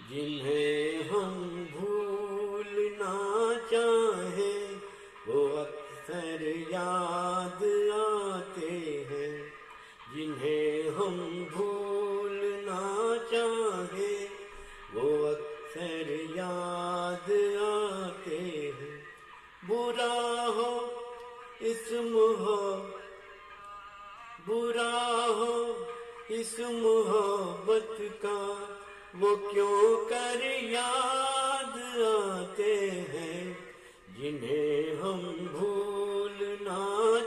जिन्हें हम भूलना चाहे वो अक्सर याद आते हैं। जिन्हें हम भूलना चाहे वो अक्सर याद आते हैं। बुरा हो इस मोहब्बत का वो क्यों कर याद आते हैं। जिन्हें हम भूलना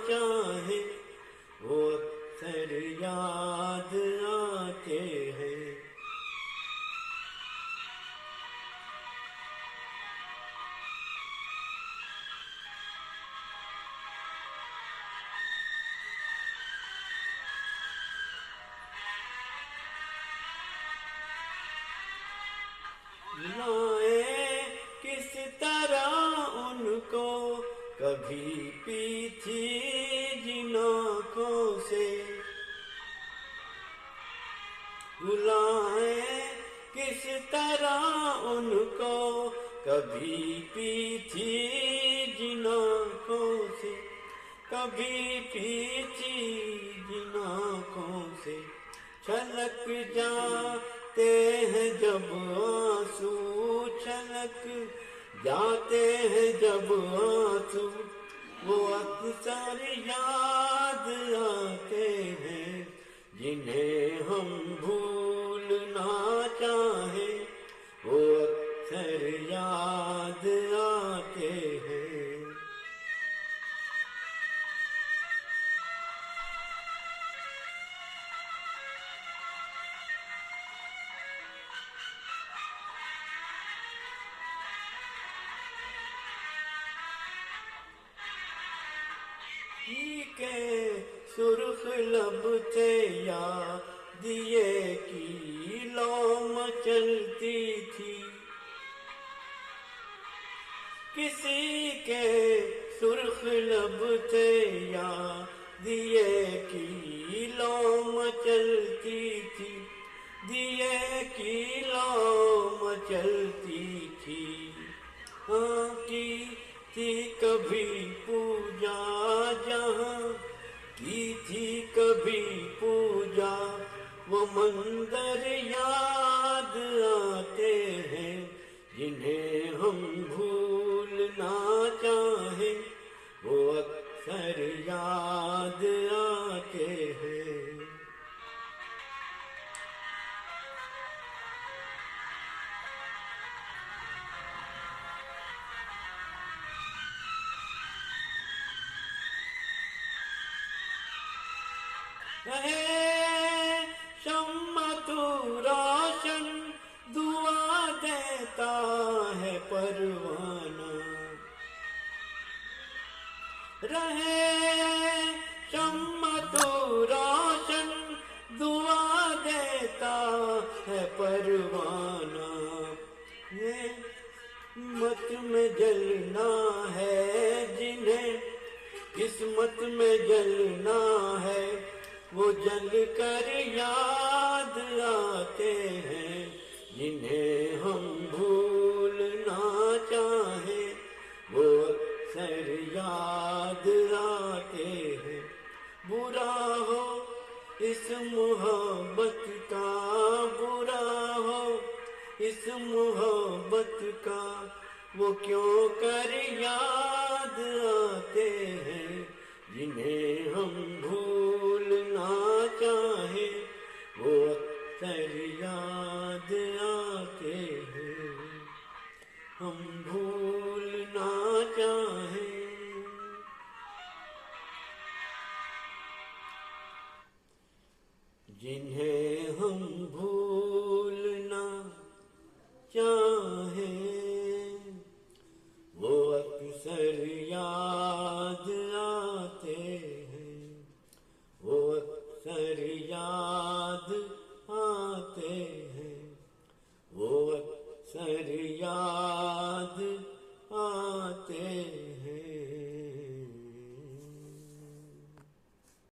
चाहे वो अक्सर याद आते हैं। भुलाए किस तरह उनको कभी पी थी जिन आँखों से। भुलाए किस तरह उनको कभी पी थी जिन आँखों से। कभी पी थी जिन आँखों से। छलक जाते हैं जब आंसू, छलक जाते हैं जब आंसू, वो अक्सर याद आते हैं। जिन्हें हम भूलना चाहे वो अक्सर याद आते हैं। के सुर्ख लब थे या दिए की लौ मचलती थी। किसी के सुर्ख लब थे या दिए की लौ मचलती थी। दिए की लौ मचलती थी। की थी कभी पूजा जहाँ की थी कभी पूजा, वो मंदिर याद आते हैं। जिन्हें हम भूलना चाहे वो अक्सर याद आते हैं। रहे शम्मा तू रोशन, दुआ देता है परवाना। रहे शम्मा तू रोशन, दुआ देता है परवाना। ये मत में जलना है जिन्हें किस्मत में जलना है, वो जल कर याद आते हैं। जिन्हें हम भूलना चाहे वो अक्सर याद आते हैं। बुरा हो इस मोहब्बत का, बुरा हो इस मोहब्बत का वो क्यों कर याद आते हैं। जिन्हें हम भूलना चाहे वो अक्सर याद आते हैं। हम भूलना चाहे जिन्हें हम भूलना चाहे वो अक्सर याद आते हैं। वो अक्सर याद आते हैं। वो अक्सर याद